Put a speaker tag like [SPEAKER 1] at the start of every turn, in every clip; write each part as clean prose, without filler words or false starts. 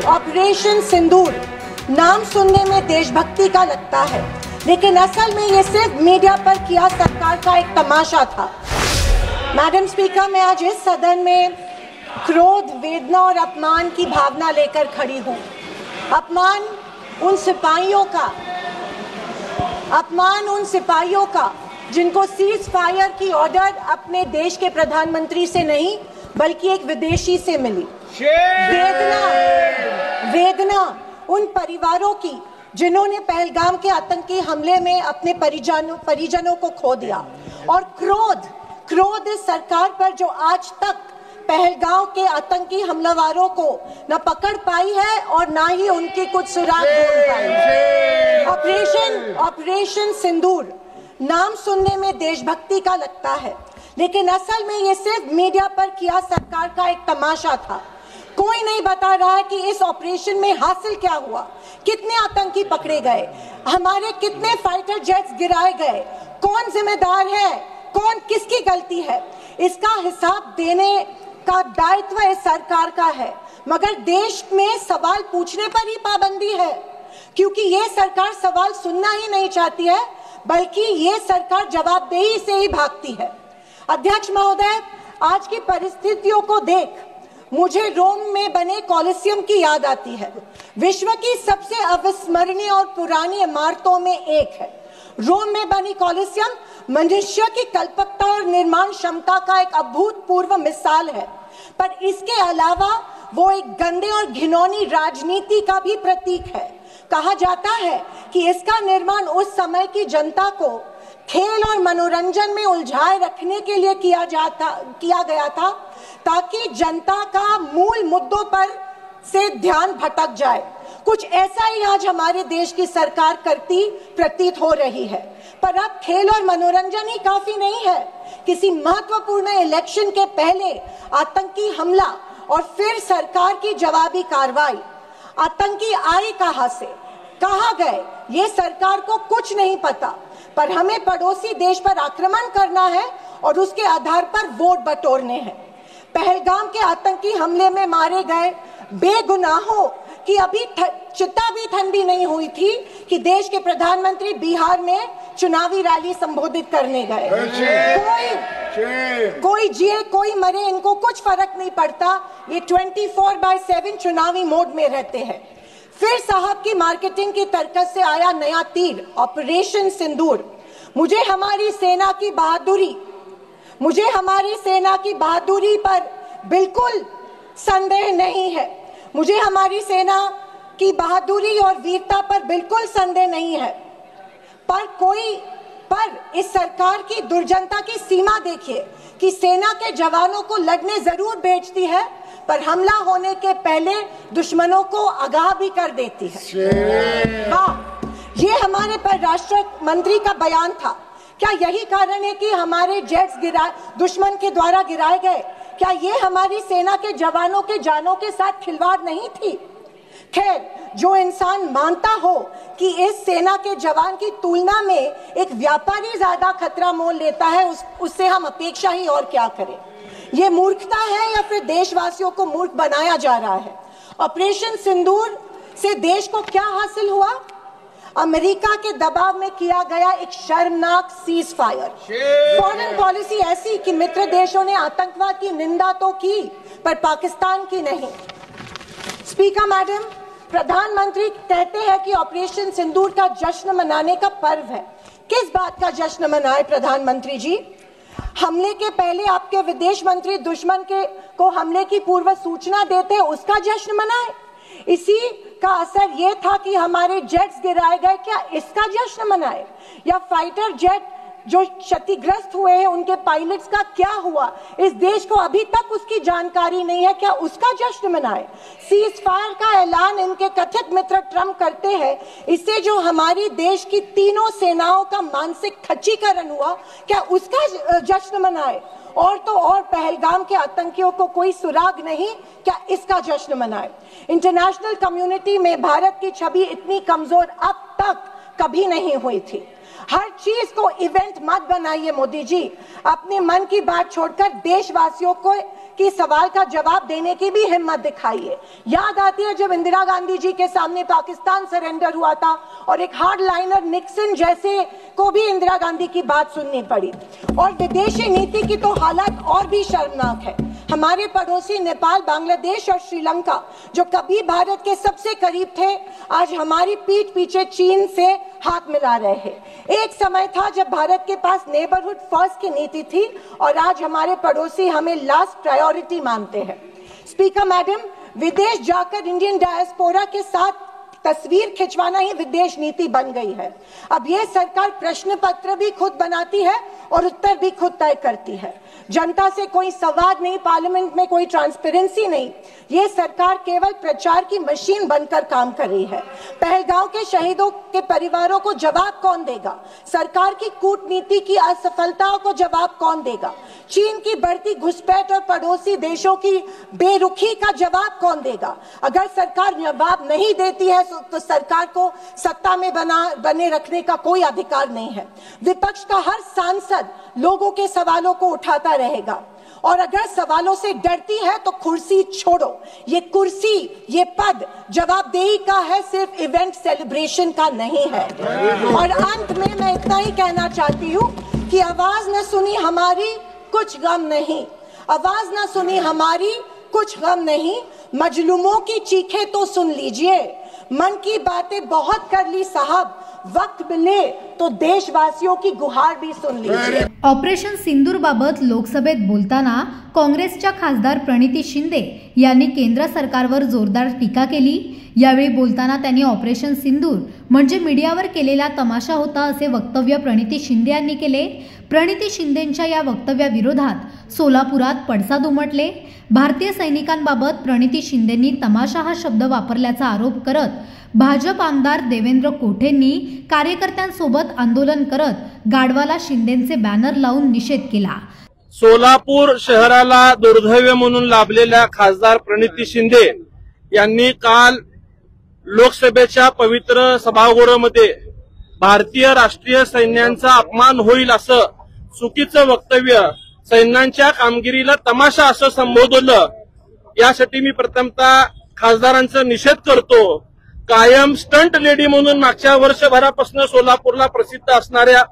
[SPEAKER 1] Operation सिंदूर नाम सुनने में देशभक्ति का लगता है, लेकिन असल में ये सिर्फ मीडिया पर किया सरकार का एक तमाशा था। मैडम स्पीकर, मैं आज इस सदन में क्रोध, वेदना और अपमान की भावना लेकर खड़ी हूँ। अपमान उन सिपाहियों का जिनको सीज फायर की ऑर्डर अपने देश के प्रधानमंत्री से नहीं बल्कि एक विदेशी से मिली। वेदना उन परिवारों की जिन्होंने पहलगाम के आतंकी हमले में अपने परिजनों को खो दिया। और क्रोध इस सरकार पर जो आज तक पहलगाम के आतंकी हमलावरों को न पकड़ पाई है और ना ही उनके कुछ सुराग ढूंढ पाई है। ऑपरेशन सिंदूर नाम सुनने में देशभक्ति का लगता है, लेकिन असल में ये सिर्फ मीडिया पर किया सरकार का एक तमाशा था। कोई नहीं बता रहा है कि इस ऑपरेशन में हासिल क्या हुआ, कितने आतंकी पकड़े गए, हमारे कितने फाइटर जेट्स गिराए गए, कौन जिम्मेदार है, कौन किसकी गलती है। इसका हिसाब देने का दायित्व इस सरकार का है, मगर देश में सवाल पूछने पर ही पाबंदी है, क्योंकि ये सरकार सवाल सुनना ही नहीं चाहती है, बल्कि ये सरकार जवाबदेही से ही भागती है। अध्यक्ष महोदय, आज की परिस्थितियों को देख मुझे रोम में बने कॉलिसियम की याद आती है। विश्व की सबसे अविस्मरणीय और पुरानी इमारतों में एक है। रोम में बनी कॉलिसियम मनुष्य की कल्पकता और निर्माण क्षमता का एक अभूतपूर्व मिसाल है, पर इसके अलावा वो एक गंदे और घिनौनी राजनीति का भी प्रतीक है। कहा जाता है कि इसका निर्माण उस समय की जनता को खेल और मनोरंजन में उलझाए रखने के लिए किया गया था, ताकि जनता का मूल मुद्दों पर से ध्यान भटक जाए। कुछ ऐसा ही आज हमारे देश की सरकार करती प्रतीत हो रही है। पर अब खेल और मनोरंजन ही काफी नहीं है। किसी महत्वपूर्ण इलेक्शन के पहले आतंकी हमला और फिर सरकार की जवाबी कार्रवाई। आतंकी आए कहां से, कहां गए, ये सरकार को कुछ नहीं पता, पर हमें पड़ोसी देश पर आक्रमण करना है और उसके आधार पर वोट बटोरने हैं। पहलगाम के आतंकी हमले में मारे गए बेगुनाहों की अभी चिता भी ठंडी नहीं हुई थी कि देश के प्रधानमंत्री बिहार में चुनावी रैली संबोधित करने गए। कोई जिए कोई मरे, इनको कुछ फर्क नहीं पड़ता। ये 24/7 चुनावी मोड में रहते हैं। फिर साहब की मार्केटिंग की तरकस से आया नया तीर, ऑपरेशन सिंदूर। मुझे हमारी सेना की बहादुरी पर बिल्कुल संदेह नहीं है। मुझे हमारी सेना की बहादुरी और वीरता पर बिल्कुल संदेह नहीं है, पर इस सरकार की दुर्जनता की सीमा देखिए कि सेना के जवानों को लड़ने जरूर भेजती है, पर हमला होने के पहले दुश्मनों को आगाह भी कर देती है। वाह, ये हमारे परराष्ट्र मंत्री का बयान था। क्या यही कारण है कि हमारे जेट्स दुश्मन के द्वारा गिराए गए? क्या ये हमारी सेना के जवानों के जानों के साथ खिलवाड़ नहीं थी? खैर, जो इंसान मानता हो कि इस सेना के जवान की तुलना में एक व्यापारी ज्यादा खतरा मोल लेता है, उससे हम अपेक्षा ही और क्या करें। ये मूर्खता है या फिर देशवासियों को मूर्ख बनाया जा रहा है? ऑपरेशन सिंदूर से देश को क्या हासिल हुआ? अमेरिका के दबाव में किया गया एक शर्मनाक सीज फायर। फॉरेन पॉलिसी ऐसी कि मित्र देशों ने आतंकवाद की निंदा तो की, पर पाकिस्तान की नहीं। स्पीकर मैडम, प्रधानमंत्री कहते हैं कि ऑपरेशन सिंदूर का जश्न मनाने का पर्व है। किस बात का जश्न मनाए प्रधानमंत्री जी? हमले के पहले आपके विदेश मंत्री दुश्मन को हमले की पूर्व सूचना देते, उसका जश्न मनाए? इसी का असर ये था कि हमारे जेट्स गिराए गए, क्या इसका जश्न मनाए? या फाइटर जेट जो क्षतिग्रस्त हुए हैं उनके पायलट्स का क्या हुआ? इस देश को अभी तक उसकी जानकारी नहीं है, क्या उसका जश्न मनाए? सीज फायर का ऐलान इनके कथित मित्र ट्रंप करते हैं, इससे जो हमारी देश की तीनों सेनाओं का मानसिक खच्चीकरण हुआ, क्या उसका जश्न मनाए? और तो और पहलगाम के आतंकियों को कोई सुराग नहीं, क्या इसका जश्न मनाए? इंटरनेशनल कम्युनिटी में भारत की छवि इतनी कमजोर अब तक कभी नहीं हुई थी। हर चीज को इवेंट मत बनाइए मोदी जी। अपने मन की बात छोड़कर देशवासियों को कि सवाल का जवाब देने की भी हिम्मत दिखाइए। याद आती है जब इंदिरा गांधी जी के सामने पाकिस्तान सरेंडर हुआ था और एक हार्ड लाइनर निक्सन जैसे को भी इंदिरा गांधी की बात सुननी पड़ी। और विदेशी नीति की तो हालत और भी शर्मनाक है। हमारे पड़ोसी नेपाल, बांग्लादेश और श्रीलंका जो कभी भारत के सबसे करीब थे, आज हमारी पीठ पीछे चीन से हाथ मिला रहे हैं। एक समय था जब भारत के पास नेबरहुड फर्स्ट की नीति थी और आज हमारे पड़ोसी हमें लास्ट प्रायोरिटी मानते हैं। स्पीकर मैडम, विदेश जाकर इंडियन डायस्पोरा के साथ तस्वीर खिंचवाना ही विदेश नीति बन गई है। अब यह सरकार प्रश्न पत्र भी खुद बनाती है और उत्तर भी खुद तय करती है। जनता से कोई संवाद नहीं, पार्लियामेंट में कोई ट्रांसपेरेंसी नहीं। ये सरकार केवल प्रचार की मशीन बनकर काम कर रही है। पहलगांव के शहीदों के परिवारों को जवाब कौन देगा? सरकार की कूटनीति की असफलताओं को जवाब कौन देगा? चीन की बढ़ती घुसपैठ और पड़ोसी देशों की बेरुखी का जवाब कौन देगा? अगर सरकार जवाब नहीं देती है तो सरकार को सत्ता में बने रखने का कोई अधिकार नहीं है। विपक्ष का हर सांसद लोगों के सवालों को उठाता रहेगा और अगर सवालों से डरती है तो कुर्सी छोड़ो। ये कुर्सी, ये पद जवाबदेही का है, सिर्फ इवेंट सेलिब्रेशन का नहीं है। और अंत में मैं इतना ही कहना चाहती हूँ कि आवाज न सुनी हमारी, कुछ गम नहीं। आवाज न सुनी हमारी, कुछ गम नहीं। मजलूमों की चीखें तो सुन लीजिए। मन की बातें बहुत कर ली साहब, वक्त मिले तो देशवासियों की गुहार भी सुन लीजिए।
[SPEAKER 2] ऑपरेशन सिंदूर बाबत लोकसभेत बोलताना काँग्रेसच्या खासदार प्रणिती शिंदे यांनी केंद्र सरकारवर जोरदार टीका केली। यावेळी बोलताना त्यांनी ऑपरेशन सिंदूर म्हणजे मीडियावर केलेला तमाशा होता असे वक्तव्य प्रणिती शिंदे यांनी केले। प्रणिती शिंदेंच्या या वक्तव्याविरोधात सोलापुरात पडसाद उमटले। भारतीय सैनिकांबाबत प्रणिती शिंदेंनी तमाशा हा शब्द वापरल्याचा आरोप करत भाजप आमदार देवेंद्र कोठेंनी कार्यकर्त्यांसोबत आंदोलन करत गाढवाला शिंदेंचे बॅनर लावून निषेध केला।
[SPEAKER 3] सोलापूर शहराला दुर्दैव म्हणून लाभलेल्या खासदार प्रणिती शिंदे यांनी काल लोकसभेच्या पवित्र सभागृहामध्ये भारतीय राष्ट्रीय सैन्याचा अपमान होईल असं चुकीचं वक्तव्य, सैन्याच्या कामगिरीला तमाशा असं संबोधलं। यासाठी मी प्रथमतः खासदारांचा निषेध करतो। कायम स्टंट लेडी म्हणून मागच्या वर्षभरापासून सोलापूरला प्रसिद्ध असणाऱ्या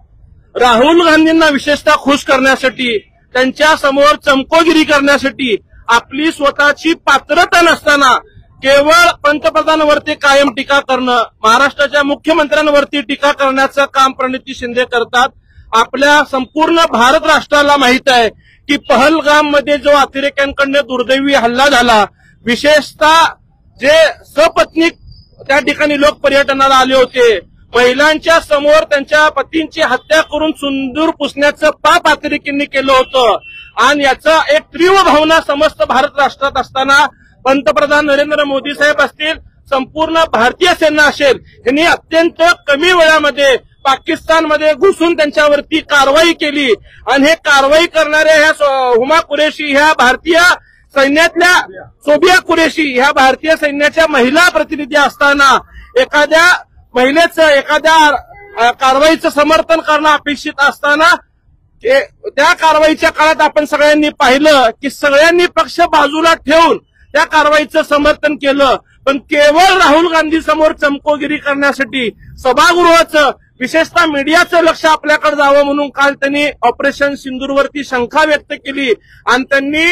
[SPEAKER 3] राहुल गांधींना विशेषतः खुश करण्यासाठी, त्यांच्या समोर चमकोगिरी करण्यासाठी आपली स्वतःची पात्रता नसताना केवळ पंतप्रधानांवरती कायम टीका करणं, महाराष्ट्राच्या मुख्यमंत्र्यांवरती टीका करण्याचं काम प्रणिती शिंदे करतात। आपल्या संपूर्ण भारत राष्ट्राला माहित आहे की पहलगाम मध्ये जो अतिरेक्यांकडून दुर्दैवी हल्ला झाला, विशेषतः जे सपत्नीक त्या ठिकाणी लोक पर्यटनाला आले होते, महिलांच्या समोर त्यांच्या पतींची हत्या करून सिंदूर पुसण्याचं पाप अतिरेक्यांनी केलं होतं। आणि याचा एक तीव्र भावना समस्त भारत राष्ट्रात असताना पंतप्रधान नरेंद्र मोदी साहेब असतील, संपूर्ण भारतीय सेना असेल, यांनी अत्यंत कमी वेळामध्ये पाकिस्तानमध्ये घुसून त्यांच्यावरती कारवाई केली। आणि हे कारवाई करणाऱ्या ह्या हुमा कुरेशी ह्या भारतीय सैन्यातल्या सोबिया कुरेशी ह्या भारतीय सैन्याच्या महिला प्रतिनिधी असताना एखाद्या महिलेचं एखाद्या कारवाईचं समर्थन करणं अपेक्षित असताना त्या कारवाईच्या काळात आपण सगळ्यांनी पाहिलं की सगळ्यांनी पक्ष बाजूला ठेवून त्या कारवाईचं समर्थन केलं। पण केवळ राहुल गांधी समोर चमकोगिरी करण्यासाठी सभागृहाचं, विशेषतः मीडियाचं लक्ष आपल्याकडे जावं म्हणून काल त्यांनी ऑपरेशन सिंदूरवरती शंका व्यक्त केली। आणि त्यांनी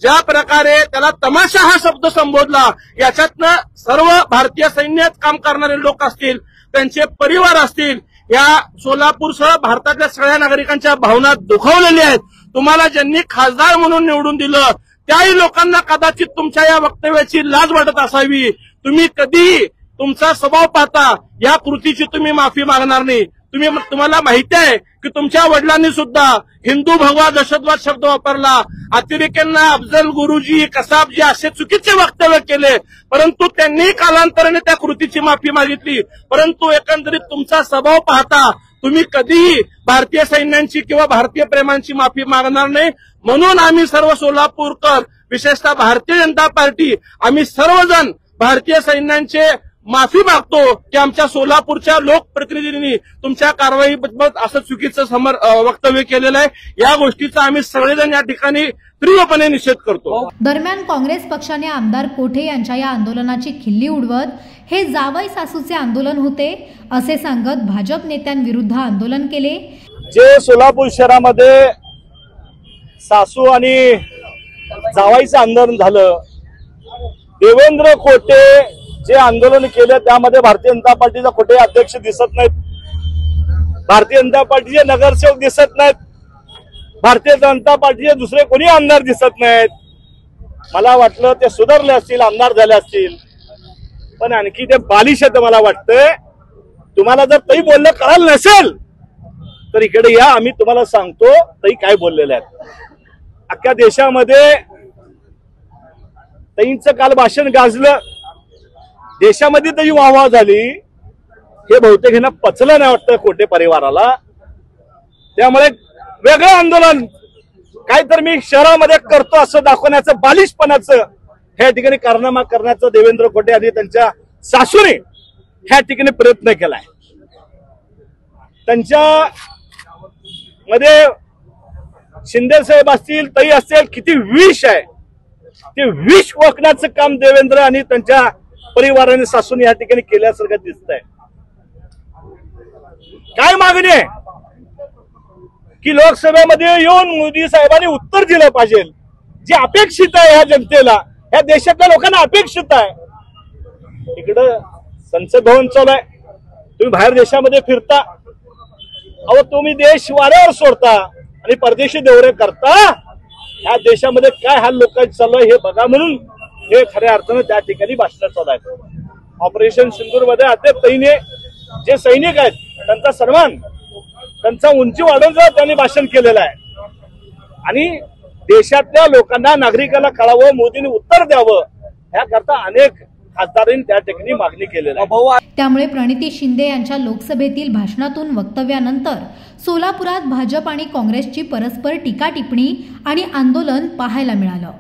[SPEAKER 3] ज्या प्रकारे त्याला तमाशा हा शब्द संबोधला, याच्यातनं सर्व भारतीय सैन्यात काम करणारे लोक असतील, त्यांचे परिवार असतील, या सोलापूरसह भारतातल्या सगळ्या नागरिकांच्या भावना दुखावलेल्या आहेत। तुम्हाला ज्यांनी खासदार म्हणून निवडून दिलं त्याही लोकांना कदाचित तुमच्या या वक्तव्याची लाज वाटत असावी। तुम्ही कधीही तुमचा स्वभाव पाहता या कृतीची तुम्ही माफी मागणार नाही। तुम्हाला माहिती आहे की तुमच्या वडिलांनी सुद्धा हिंदू भगवा दहशतवाद शब्द वापरला, अतिरेक्यांना अफजल गुरुजी, कसाबजी असे चुकीचे वक्तव्य केले, परंतु त्यांनी कालांतराने त्या कृतीची माफी मागितली। परंतु एकंदरीत तुमचा स्वभाव पाहता तुम्ही कधीही भारतीय सैन्यांची किंवा भारतीय प्रेमांची माफी मागणार नाही। म्हणून आम्ही सर्व सोलापूरकर, विशेषतः भारतीय जनता पार्टी, आम्ही सर्वजण भारतीय सैन्यांचे माफी मागतो की आमच्या सोलापूरच्या लोकप्रतिनिधींनी तुमच्या कारवाईबाबत असं चुकीचं वक्तव्य केलेलं आहे। या गोष्टीचा आम्ही सगळेजण या ठिकाणी तीव्रपणे निषेध करतो।
[SPEAKER 2] दरम्यान काँग्रेस पक्षाने आमदार कोठे यांच्या या आंदोलनाची खिल्ली उडवत हे जावई सासूचे आंदोलन होते असे सांगत भाजप नेत्यांविरुद्ध आंदोलन केले।
[SPEAKER 4] जे सोलापूर शहरामध्ये सासू आणि जावाईचं आंदोलन झालं, देवेंद्र खोटे जे आंदोलन केलं त्यामध्ये भारतीय जनता पार्टीचा खोटे अध्यक्ष दिसत नाहीत, भारतीय जनता पार्टीचे नगरसेवक दिसत नाहीत, भारतीय जनता पार्टीचे दुसरे कोणी आमदार दिसत नाहीत। मला वाटलं ते सुधारले असतील, आमदार झाले असतील, पण आणखी ते बालिश आहे मला वाटतंय। तुम्हाला जर तरी बोलणं कळालं नसेल तर इकडे या, आम्ही तुम्हाला सांगतो तरी काय बोललेले आहेत। अख्ख्या देशामध्ये ताईंचं काल भाषण गाजलं, देशामध्ये तरी वाहवा झाली, हे बहुतेक यांना पचलं नाही वाटतं कोटे परिवाराला। त्यामुळे वेगळं आंदोलन काहीतरी मी शहरामध्ये करतो असं दाखवण्याचं, बालिशपणाचं ह्या ठिकाणी कारनामा करण्याचं देवेंद्र खोटे आणि त्यांच्या सासूने ह्या ठिकाणी प्रयत्न केलाय। त्यांच्या मध्ये शिंदे साहेब असतील, ताई असतील, किती विष आहे ते विष ओकण्याचं काम देवेंद्र आणि त्यांच्या परिवाराने सासूने या ठिकाणी केल्यासारखं दिसतंय। काय मागणी आहे की लोकसभेमध्ये येऊन मोदी साहेबांनी उत्तर दिलं पाहिजे, जे अपेक्षित आहे ह्या जनतेला, ह्या देशातल्या लोकांना अपेक्षित आहे। इकडं संसद भवन चालू आहे, तुम्ही बाहेर देशामध्ये फिरता, अहो तुम्ही देश वाऱ्यावर सोडता आणि परदेशी दौरे करता, ह्या देशामध्ये काय हाल लोकांचं चालू आहे हे बघा म्हणून हे खऱ्या अर्थानं त्या ठिकाणी भाषण चालू आहे। ऑपरेशन सिंदूर मध्ये अद्याप ताईने जे सैनिक आहेत त्यांचा सन्मान, त्यांचा उंची वाढवण्याचं त्यांनी भाषण केलेलं आहे आणि देशातल्या लोकांना, नागरिकांना कळावं, मोदींनी उत्तर द्यावं याकरता अनेक खासदारांनी त्या ठिकाणी मागणी केलेली आहे।
[SPEAKER 2] त्यामुळे प्रणिती शिंदे यांच्या लोकसभेतील भाषणातून वक्तव्यानंतर सोलापुरात भाजप आणि काँग्रेसची परस्पर टीका टिप्पणी आणि आंदोलन पाहायला मिळालं।